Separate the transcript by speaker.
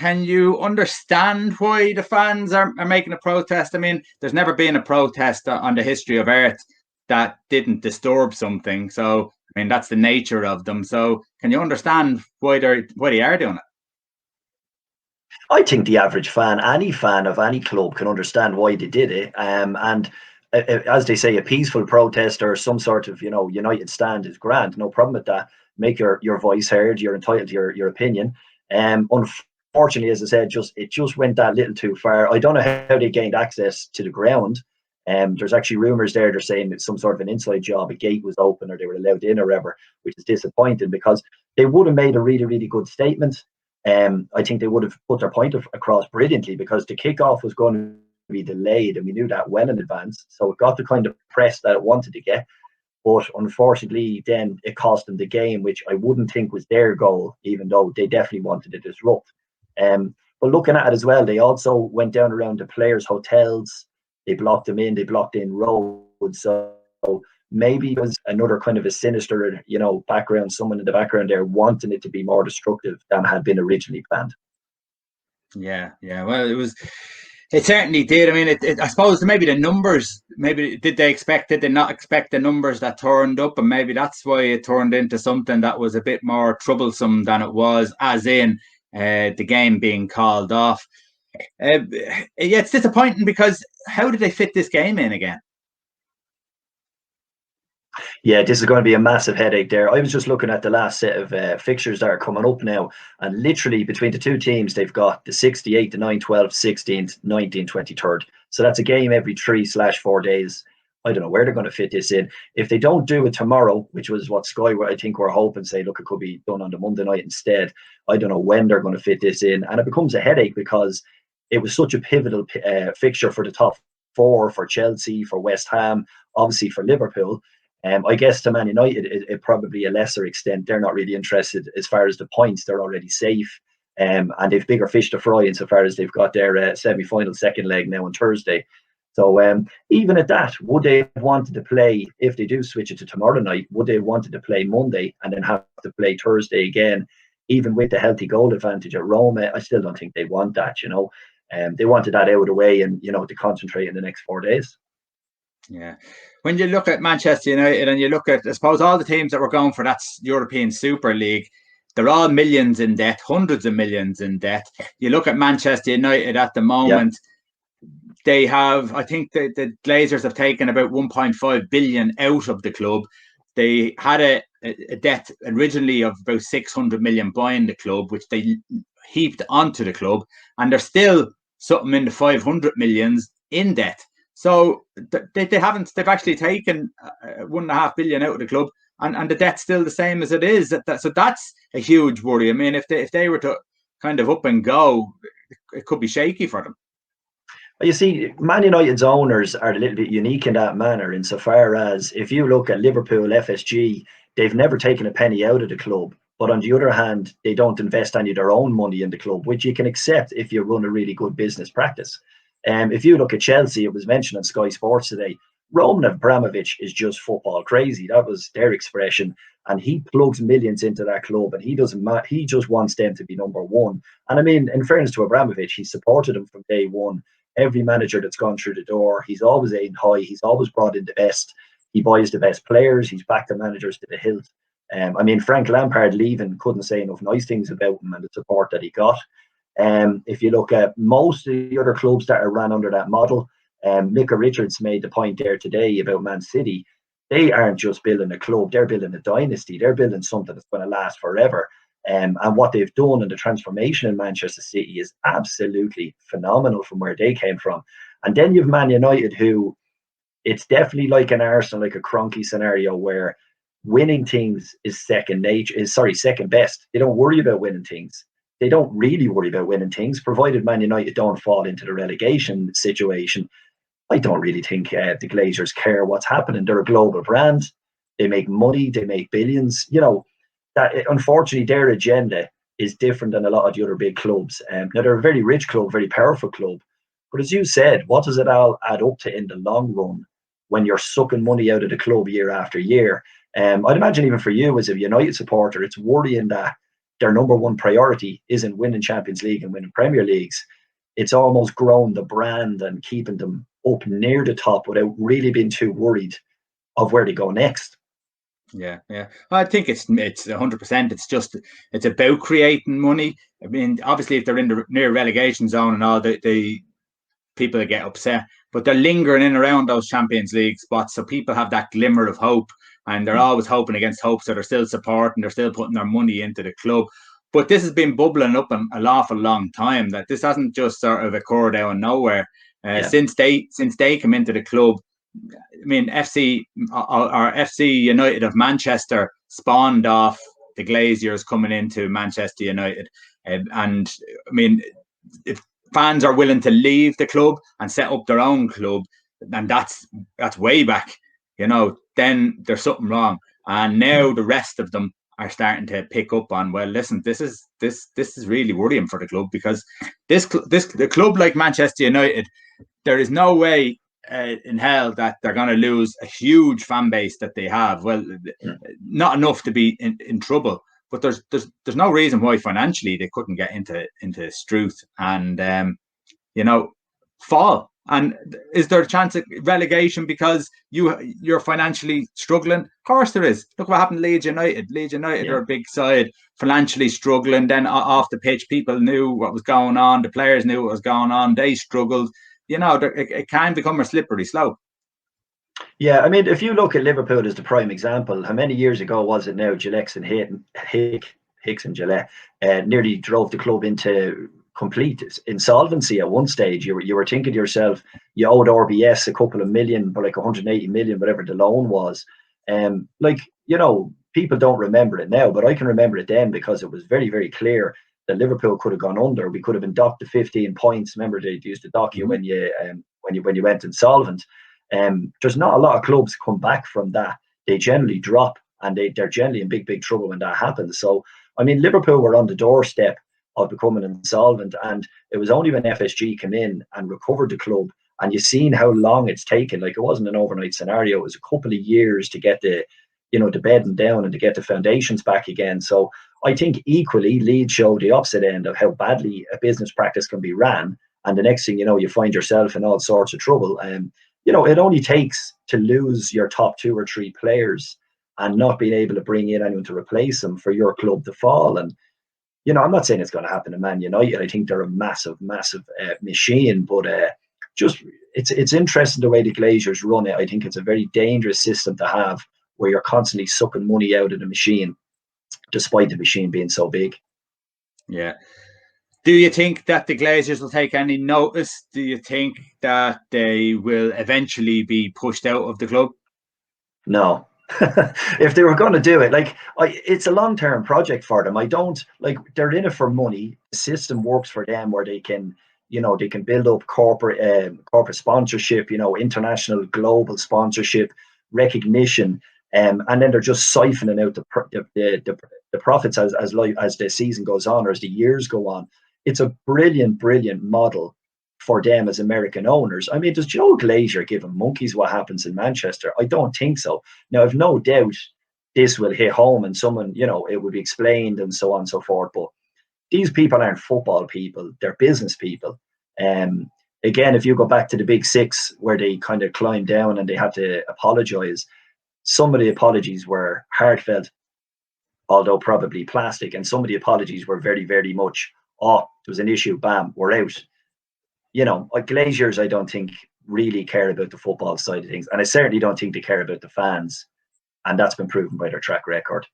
Speaker 1: can you understand why the fans are making a protest? I mean, there's never been a protest on the history of Earth that didn't disturb something. So, I mean, that's the nature of them. So, can you understand why they are doing it?
Speaker 2: I think the average fan, any fan of any club, can understand why they did it. And as they say, a peaceful protest or some sort of, united stand is grand. No problem with that. Make your voice heard. You're entitled to your opinion. Unfortunately, as I said, it just went that little too far. I don't know how they gained access to the ground. There's actually rumours there. They're saying it's some sort of an inside job. A gate was open or they were allowed in or whatever, which is disappointing because they would have made a really, really good statement. I think they would have put their point across brilliantly because the kickoff was going to be delayed and we knew that well in advance. So it got the kind of press that it wanted to get. But unfortunately, then it cost them the game, which I wouldn't think was their goal, even though they definitely wanted to disrupt. But looking at it as well, they also went down around the players' hotels. They blocked them in. They blocked in roads. So maybe it was another kind of a sinister, background, someone in the background there wanting it to be more destructive than had been originally planned.
Speaker 1: Yeah. Well, it certainly did. I mean, I suppose maybe the numbers, maybe did they not expect the numbers that turned up? And maybe that's why it turned into something that was a bit more troublesome than it was, as in the game being called off. It's disappointing because how did they fit this game in again?
Speaker 2: Yeah, this is going to be a massive headache there. I was just looking at the last set of fixtures that are coming up now, and literally between the two teams, they've got the 68th, the 9th, 12th, 16th, 19th, 23rd. So that's a game every 3/4 days. I don't know where they're going to fit this in. If they don't do it tomorrow, which was what Sky, I think, were hoping, say, look, it could be done on the Monday night instead. I don't know when they're going to fit this in. And it becomes a headache because it was such a pivotal fixture for the top four, for Chelsea, for West Ham, obviously for Liverpool. I guess to Man United, it probably a lesser extent. They're not really interested as far as the points. They're already safe. And they've bigger fish to fry insofar as they've got their semi-final second leg now on Thursday. So even at that, would they have wanted to play, if they do switch it to tomorrow night, would they have wanted to play Monday and then have to play Thursday again, even with the healthy goal advantage at Roma? I still don't think they want that, They wanted that out of the way and, to concentrate in the next 4 days.
Speaker 1: Yeah. When you look at Manchester United and you look at, I suppose, all the teams that were going for that European Super League, they're all millions in debt, hundreds of millions in debt. You look at Manchester United at the moment, they have, I think the Glazers have taken about 1.5 billion out of the club. They had a debt originally of about 600 million buying the club, which they heaped onto the club. And they're still something in the 500 millions in debt. So they've actually taken 1.5 billion out of the club, and the debt's still the same as it is. So that's a huge worry. I mean, if they were to kind of up and go, it could be shaky for them.
Speaker 2: You see, Man United's owners are a little bit unique in that manner, insofar as if you look at Liverpool, FSG, they've never taken a penny out of the club. But on the other hand, they don't invest any of their own money in the club, which you can accept if you run a really good business practice. If you look at Chelsea, it was mentioned on Sky Sports today, Roman Abramovich is just football crazy. That was their expression. And he plugs millions into that club and he just wants them to be number one. And I mean, in fairness to Abramovich, he supported them from day one. Every manager that's gone through the door, he's always aimed high. He's always brought in the best. He buys the best players. He's backed the managers to the hilt. I mean, Frank Lampard leaving, couldn't say enough nice things about him and the support that he got. If you look at most of the other clubs that are run under that model, Micah Richards made the point there today about Man City. They aren't just building a club, they're building a dynasty. They're building something that's going to last forever. And what they've done in the transformation in Manchester City is absolutely phenomenal from where they came from. And then you've Man United, who it's definitely like an Arsenal, like a Kroenke scenario where winning things is second best. They don't worry about winning things. They don't really worry about winning things, provided Man United don't fall into the relegation situation. I don't really think the Glazers care what's happening. They're a global brand. They make money. They make billions. That unfortunately their agenda is different than a lot of the other big clubs. Now they're a very rich club, very powerful club. But as you said, what does it all add up to in the long run when you're sucking money out of the club year after year? I'd imagine even for you as a United supporter, it's worrying that their number one priority isn't winning Champions League and winning Premier Leagues. It's almost grown the brand and keeping them up near the top without really being too worried of where they go next.
Speaker 1: Yeah, yeah. I think it's 100%. It's about creating money. I mean, obviously, if they're in the near relegation zone and all, the people that get upset, but they're lingering in around those Champions League spots, so people have that glimmer of hope, and they're always hoping against hope, so they're still supporting, they're still putting their money into the club. But this has been bubbling up an awful long time. That this hasn't just sort of occurred out of nowhere. Since they come into the club. I mean, FC United of Manchester spawned off the Glazers coming into Manchester United, and I mean, if fans are willing to leave the club and set up their own club, and that's way back, then there's something wrong. And now the rest of them are starting to pick up on, well, listen, this is really worrying for the club, because the club like Manchester United, there is no way in hell that they're going to lose a huge fan base that they have. Well, not enough to be in trouble, but there's no reason why financially they couldn't get into Struth and fall. And is there a chance of relegation because you're financially struggling? Of course there is. Look what happened to Leeds United. Leeds United are a big side, financially struggling. Then off the pitch, people knew what was going on. The players knew what was going on. They struggled. It can become a slippery slope.
Speaker 2: Yeah, I mean, if you look at Liverpool as the prime example, how many years ago was it now? Gillette and Hicks and Gillette nearly drove the club into complete insolvency at one stage. You were thinking to yourself, you owed RBS a couple of million, but like 180 million, whatever the loan was. People don't remember it now, but I can remember it then, because it was very, very clear that Liverpool could have gone under. We could have been docked to 15 points. Remember, they used to dock you when you went insolvent. There's not a lot of clubs come back from that. They generally drop, and they're generally in big, big trouble when that happens. So, I mean, Liverpool were on the doorstep of becoming insolvent, and it was only when FSG came in and recovered the club, and you've seen how long it's taken. Like, it wasn't an overnight scenario. It was a couple of years to get the bedding down and to get the foundations back again. So I think equally Leeds showed the opposite end of how badly a business practice can be ran, and the next thing you know, you find yourself in all sorts of trouble. It only takes to lose your top 2 or 3 players and not being able to bring in anyone to replace them for your club to fall. And I'm not saying it's going to happen to Man United. I think they're a massive, massive machine, but it's interesting the way the Glazers run it. I think it's a very dangerous system to have, where you're constantly sucking money out of the machine, despite the machine being so big.
Speaker 1: Yeah. Do you think that the Glazers will take any notice? Do you think that they will eventually be pushed out of the club?
Speaker 2: No. If they were going to do it, it's a long-term project for them. They're in it for money. The system works for them, where they can build up corporate sponsorship, international, global sponsorship, recognition, and then they're just siphoning out the profits as the season goes on, or as the years go on. It's a brilliant, brilliant model for them as American owners. I mean, does Joe Glazer give them monkeys what happens in Manchester? I don't think so. Now, I've no doubt this will hit home, and someone, it will be explained and so on and so forth. But these people aren't football people; they're business people. Again, if you go back to the Big Six, where they kind of climbed down and they had to apologize, some of the apologies were heartfelt, although probably plastic, and some of the apologies were very, very much, oh, there was an issue, bam, we're out. Glazers, I don't think really care about the football side of things, and I certainly don't think they care about the fans, and that's been proven by their track record.